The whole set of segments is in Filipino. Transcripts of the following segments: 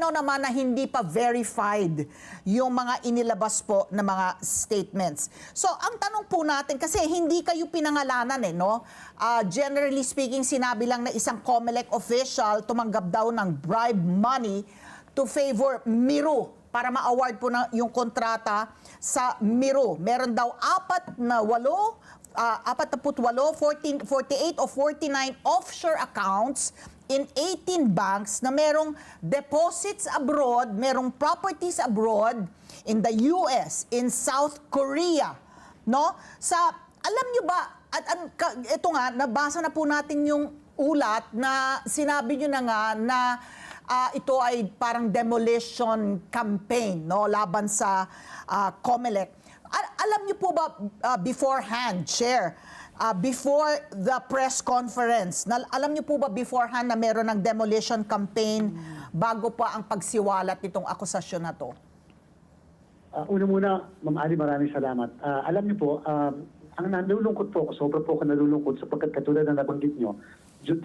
malinaw naman na hindi pa verified yung mga inilabas po na mga statements. So, ang tanong po natin, kasi hindi kayo pinangalanan no? Generally speaking, sinabi lang na isang COMELEC official tumanggap daw ng bribe money to favor Miro para ma-award po na yung kontrata sa Miro. Meron daw 48 o 49 offshore accounts in 18 banks na merong deposits abroad, merong properties abroad in the US, in South Korea, no? Alam nyo ba, ito nga, nabasa na po natin yung ulat na sinabi nyo na nga na ito ay parang demolition campaign, no, laban sa COMELEC. Alam niyo po ba beforehand, Chair, before the press conference, alam niyo po ba beforehand na meron ng demolition campaign bago pa ang pagsiwalat nitong akusasyon na to? Una muna, Ma'am Ali, maraming salamat. Alam niyo po, ang nalulungkot po ako, sobra po ako nalulungkot sapagkat katulad na nabanggit niyo,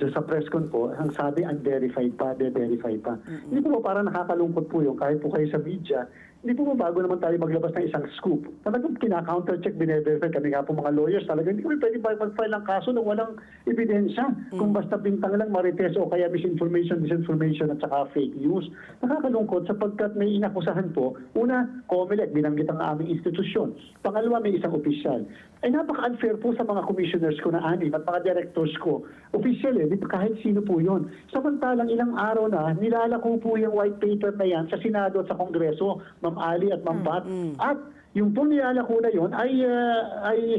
sa press con po, ang sabi unverified pa, de-verified pa. Hindi po parang nakakalungkot po yun, kahit po kayo sa media, hindi po bago naman tayo maglabas ng isang scoop. Talagang kina-counter-check, bine-verify kami nga po mga lawyers. Talagang hindi kami pwede mag-file ng kaso na walang ebidensya. Kung basta bintang lang marites o kaya misinformation, disinformation at saka fake news. Nakakalungkot sapagkat may inakusahan po. Una, COMELEC, binanggit ang aming institusyon. Pangalawa, may isang opisyal. Ay napaka-unfair po sa mga commissioners ko na anim at mga directors ko. Official kahit sino po yun. Samantalang ilang araw na, nilalako po yung white paper na yan sa Senado at sa Kongreso, Ma'am Ali at Ma'am Pat. At yung po nilalako na yun ay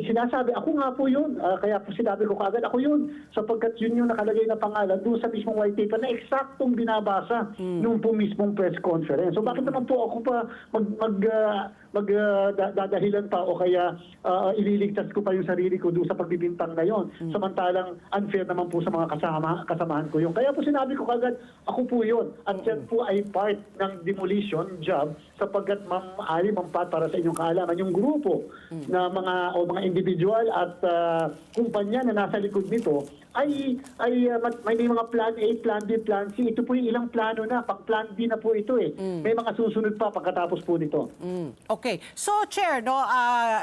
sinasabi, ako nga po yun. Kaya po sinabi ko kaagad, ako yun. Sapagkat yun yung nakalagay na pangalan doon sa mismong white paper na eksaktong binabasa nung po mismong press conference. So bakit naman po ako pa magdadahilan pa o kaya ililigtas ko pa yung sarili ko doon sa pagbibintang na yon. Samantalang unfair naman po sa mga kasamahan ko yun. Kaya po sinabi ko kagad, ako po yun. At yan po ay part ng demolition job sapagkat Ma'am Ali, Ma'am Pat, para sa inyong kaalaman, yung grupo na mga individual at kumpanya na nasa likod nito ay may mga plan A, plan B, plan C. Ito po yung ilang plano na. Pag plan B na po ito eh. May mga susunod pa pagkatapos po nito. Okay. So, Chair, no,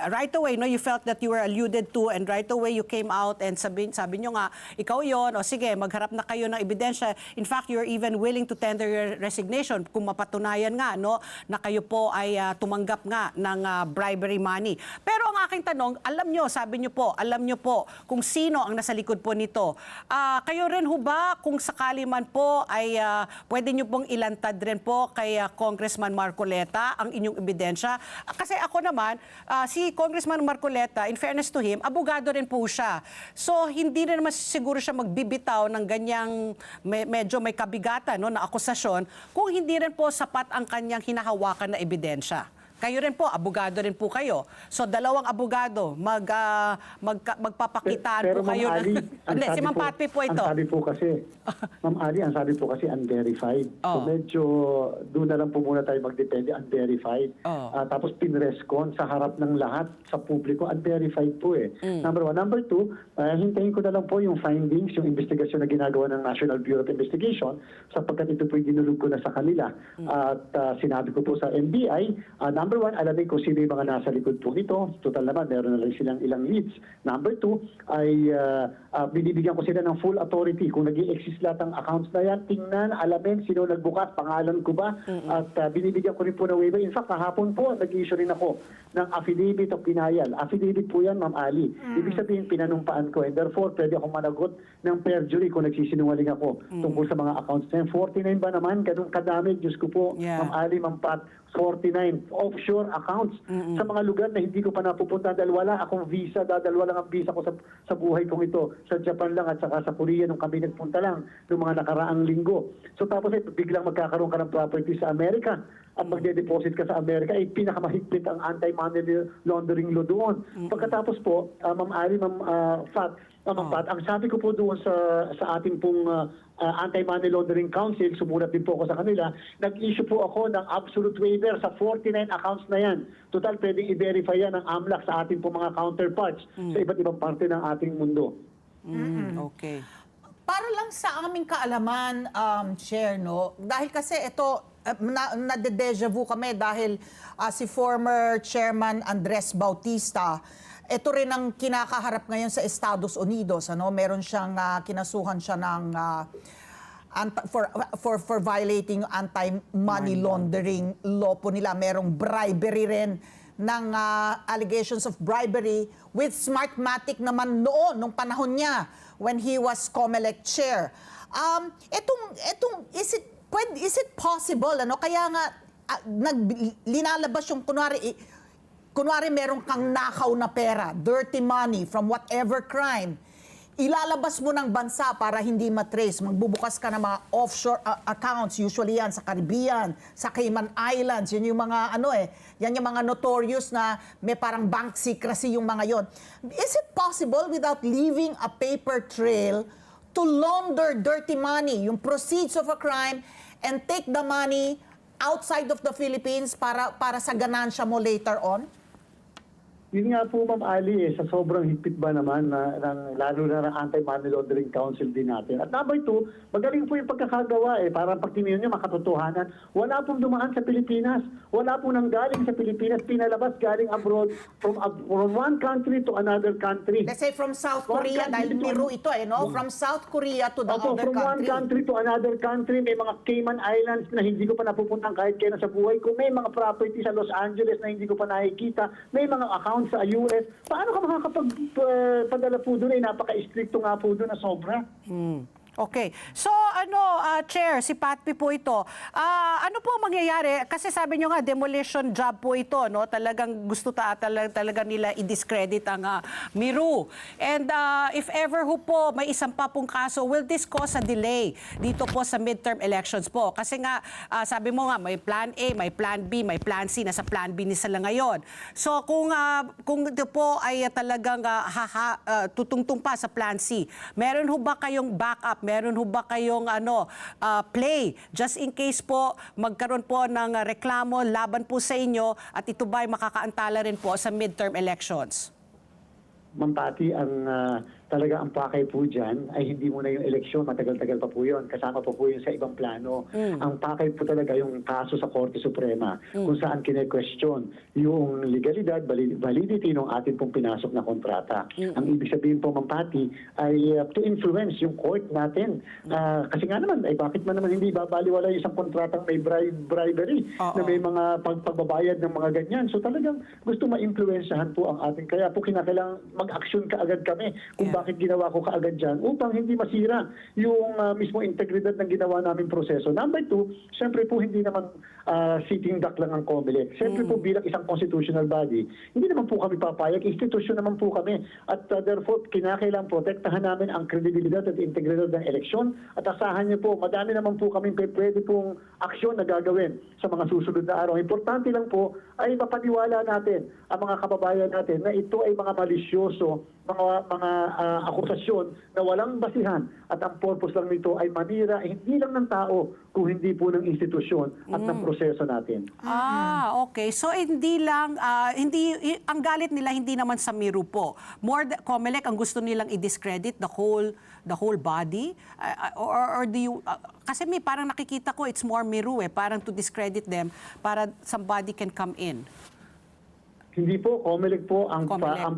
right away, no, you felt that you were alluded to and right away you came out and sabi nyo nga, ikaw yon, o sige, magharap na kayo ng ebidensya. In fact, you're even willing to tender your resignation kung mapatunayan nga, no, na kayo po ay tumanggap nga ng bribery money. Pero ang aking tanong, alam nyo, sabi nyo po, alam nyo po kung sino ang nasa likod po nito. Kayo rin ho ba, kung sakali man po, ay pwede nyo pong ilantad rin po kay Congressman Marcoleta ang inyong ebidensya? Kasi ako naman, si Congressman Marcoleta, in fairness to him, abogado rin po siya. So, hindi rin naman siguro siya magbibitaw ng ganyang medyo may kabigatan, no, na akusasyon kung hindi rin po sapat ang kanyang hinahawakan na ebidensya. Kayo rin po, abogado rin po kayo. So, dalawang abogado, magpapakitaan pero po kayo. Hindi, si Ma'am Patpi po ito. Ang sabi po kasi, Ma'am Ali, ang sabi po kasi unverified. So, medyo doon na lang po muna tayo magdepende, unverified. Tapos pinreskon sa harap ng lahat sa publiko, unverified po eh. Number one. Number two, hintayin ko na lang po yung findings, yung investigasyon na ginagawa ng National Bureau of Investigation sapagkat ito po yung dinulog ko na sa kanila. At sinabi ko po sa NBI, number one, alamin ko sino yung mga nasa likod po nito. Total naman, meron na lang silang ilang leads. Number two, ay binibigyan ko sila ng full authority. Kung nag-i-exist lahat ng accounts na yan, tingnan, alamin sino nagbukas, pangalan ko ba, at binibigyan ko rin po ng waiver. In fact, kahapon po, nag-issue rin ako ng affidavit of denial. Affidavit po yan, Ma'am Ali. Ibig sabihin, pinanumpaan ko. And therefore, pwede akong managot ng perjury kung nagsisinungaling ako tungkol sa mga accounts na yan. 49 ba naman? Ganun kadami, Diyos ko po, Ma'am Ali, Ma'am Pat, 49 offshore accounts sa mga lugar na hindi ko pa napupunta dahil wala akong visa, dahil wala ang visa ko sa buhay kong ito. Sa Japan lang at saka sa Korea nung kami nagpunta lang noong mga nakaraang linggo. So tapos biglang magkakaroon ka ng property sa Amerika at magde-deposit ka sa Amerika, ay pinakamahigpit ang anti-money laundering law doon. Pagkatapos po, Ma'am Ali, Ma'am Fat, ang sabi ko po doon sa ating pong Anti-Money Laundering Council, sumulat din po ako sa kanila, nag-issue po ako ng absolute waiver sa 49 accounts na yan. Total, pwedeng i-verify yan ng AMLAC sa ating pong mga counterparts sa iba't ibang parte ng ating mundo. Okay. Para lang sa aming kaalaman, Chair, no? Dahil kasi ito, nade-deja vu kami dahil si former Chairman Andres Bautista, ito rin ang kinakaharap ngayon sa Estados Unidos. Meron siyang kinasuhan siya ng for violating anti-money laundering law po nila. Merong bribery rin ng allegations of bribery with Smartmatic naman noon, nung panahon niya when he was COMELEC chair. Is it possible, kaya nga linalabas yung kunwari meron kang nakaw na pera, dirty money from whatever crime, ilalabas mo ng bansa para hindi matrace. Magbubukas ka ng mga offshore accounts, usually yan sa Caribbean, sa Cayman Islands, yun yung mga yan yung mga notorious na may parang bank secrecy yung mga yon. Is it possible without leaving a paper trail to launder dirty money, yung proceeds of a crime, and take the money outside of the Philippines para sa ganansya mo later on? Yun nga po, Ma'am Ali, sa sobrang higpit ba naman lalo na ng Anti-Money Laundering Council din natin. At number 2, magaling po yung pagkakagawa Para pag tiniyon nyo, makatotohanan. Wala pong dumaan sa Pilipinas. Wala pong nanggaling sa Pilipinas. Pinalabas galing abroad from one country to another country. Let's say from South Korea, dahil Miru ito From South Korea to the other from one country to another country. May mga Cayman Islands na hindi ko pa napupuntang kahit kailan sa buhay ko. May mga property sa Los Angeles na hindi ko pa nakikita. May mga accounts sa US. Paano ka makakapagpadala po doon? Napaka-stricto nga po doon na sobra. Okay. So, Chair, si Patpi po ito. Ano po mangyayari? Kasi sabi nyo nga, demolition job po ito, Talagang gusto talaga nila i-discredit ang Miru. And if ever po may isang pa pong kaso, will this cause a delay dito po sa midterm elections po? Kasi nga, sabi mo nga, may plan A, may plan B, may plan C, nasa plan B ni sila ngayon. So, kung ito po ay talagang tutungtong pa sa plan C, meron ho ba kayong backup? Meron ho ba kayong play just in case po magkaroon po ng reklamo laban po sa inyo at ito ba ay makakaantala rin po sa midterm elections? Ma'am Pati, talaga ang pakay po dyan ay hindi muna yung eleksyon, matagal-tagal pa po yun. Kasama pa po yun sa ibang plano. Ang pakay po talaga yung kaso sa Korte Suprema kung saan kine-question yung legalidad, validity ng atin pong pinasok na kontrata. Ang ibig sabihin po, Ma'am Pati, ay to influence yung court natin. Kasi nga naman, bakit man naman hindi babaliwala yung isang kontratang may bribery na may mga pagbabayad ng mga ganyan. So talagang gusto ma-influensyahan po ang ating. Kaya po kinakailangan mag-action kaagad kami kung bakit ginawa ko kaagad dyan upang hindi masira yung mismo integridad ng ginawa naming proseso. Number 2, siyempre po hindi naman sitting duck lang ang COMELEC. Siyempre po bilang isang constitutional body, hindi naman po kami papayag, institusyon naman po kami. At therefore, kinakailangan protektahan namin ang kredibilidad at integridad ng eleksyon. At asahan niyo po, madami naman po kami pwede pong aksyon na gagawin sa mga susunod na araw. Importante lang po ay mapaniwala natin ang mga kababayan natin na ito ay mga malisyoso, mga akusasyon na walang basihan at ang purpose lang nito ay manira hindi lang ng tao kung hindi po ng institusyon at ng proseso natin. Okay. So hindi lang ang galit nila hindi naman sa Miru po. COMELEC ang gusto nilang i-discredit the whole body or do you kasi may parang nakikita ko it's more Miru parang to discredit them para somebody can come in. Hindi po, COMELEC po ang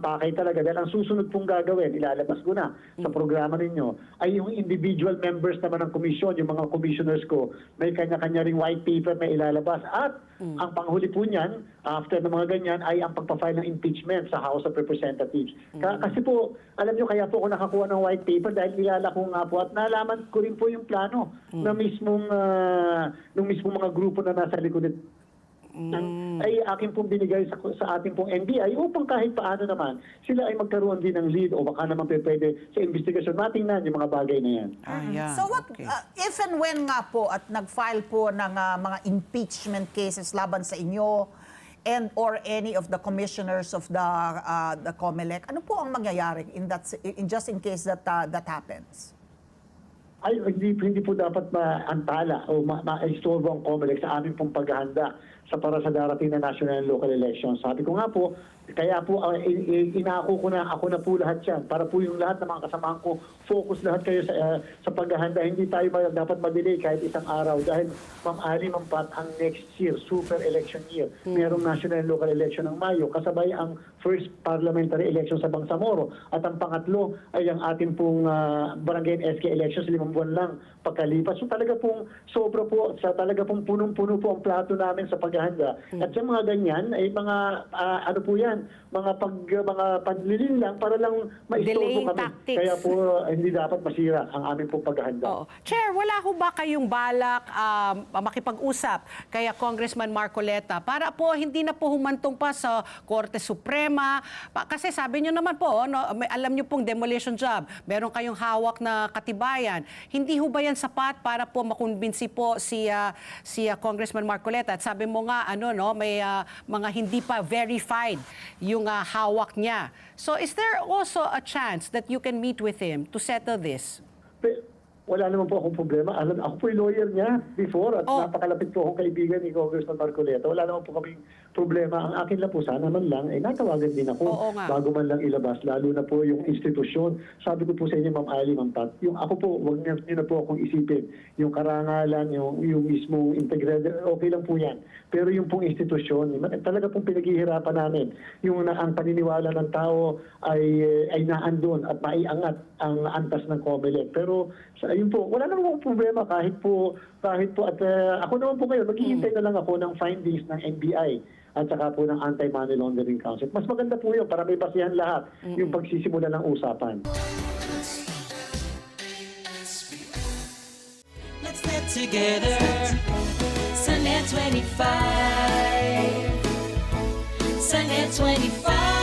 pakay talaga. Dahil ang susunod pong gagawin, ilalabas ko na sa programa ninyo, ay yung individual members naman ng komisyon, yung mga commissioners ko, may kanya-kanya ring white paper na ilalabas. At ang panghuli po niyan, after ng mga ganyan, ay ang pagpa-file ng impeachment sa House of Representatives. Kasi po, alam nyo, kaya po ako nakakuha ng white paper dahil nilala ko nga po at nalaman ko rin po yung plano na mismong mga grupo na nasa likod ay akin pong binigay sa ating pong NBI upang kahit paano naman sila ay magkaroon din ng lead o baka naman pwede sa investigasyon matingnan yung mga bagay na yan. So what, if and when nga po at nag-file po ng mga impeachment cases laban sa inyo and or any of the commissioners of the COMELEC, ano po ang mangyayari just in case that happens? Ay, hindi po dapat maantala o ma-istorbo ang COMELEC sa aming pong paghahanda para sa darating na national and local elections. Sabi ko nga po, Kaya po, inako ko na, ako na po lahat yan. Para po yung lahat ng mga kasamahan ko, focus lahat kayo sa paghahanda. Hindi tayo dapat madelay kahit isang araw. Dahil, Ma'am Ali, Ma'am Pat, ang next year, super election year. Merong national and local election ng Mayo. Kasabay ang first parliamentary election sa Bangsamoro. At ang pangatlo ay ang ating pong barangay and SK elections, 5 buwan lang pagkalipas. So talaga pong sobra po, talaga pong punong-puno po ang plato namin sa paghahanda. At sa mga ganyan, ay mga, ano po yan, mga panlilin lang para lang maistorbo Delaying kami. tactics. Kaya po hindi dapat masira ang aming pong paghahanda. Oo. Chair, wala ho ba kayong balak makipag-usap kaya Congressman Marcoleta para po hindi na po humantong pa sa Korte Suprema? Kasi sabi niyo naman po, no, alam niyo pong demolition job, meron kayong hawak na katibayan. Hindi ho ba yan sapat para po makumbinsi po si Congressman Marcoleta? At sabi mo nga, may mga hindi pa verified yung hawak niya. So is there also a chance that you can meet with him to settle this? Wala naman po akong problema. Ako po yung lawyer niya before at napakalapit po akong kaibigan ni Congressman Marcoleta. Wala naman po kaming problema. Ang akin lang po, sana man lang, natawagan din ako bago man lang ilabas, lalo na po yung institusyon. Sabi ko po sa inyo, Ma'am Ali, Ma'am Pat, yung ako po, huwag niyo na po akong isipin. Yung karangalan, yung mismong integridad, okay lang po yan. Pero yung pong institusyon, talaga pong pinaghihirapan namin. Yung ang paniniwala ng tao ay naandun at maiangat ang antas ng COMELEC. Pero yun po, wala naman akong problema kahit po at ako naman po ngayon, maghihintay na lang ako ng findings ng NBI at saka po ng Anti-Money Laundering Council. Mas maganda po yun para may basihan lahat yung pagsisimula ng usapan. Let's get together. Sunday 25. Sunday 25.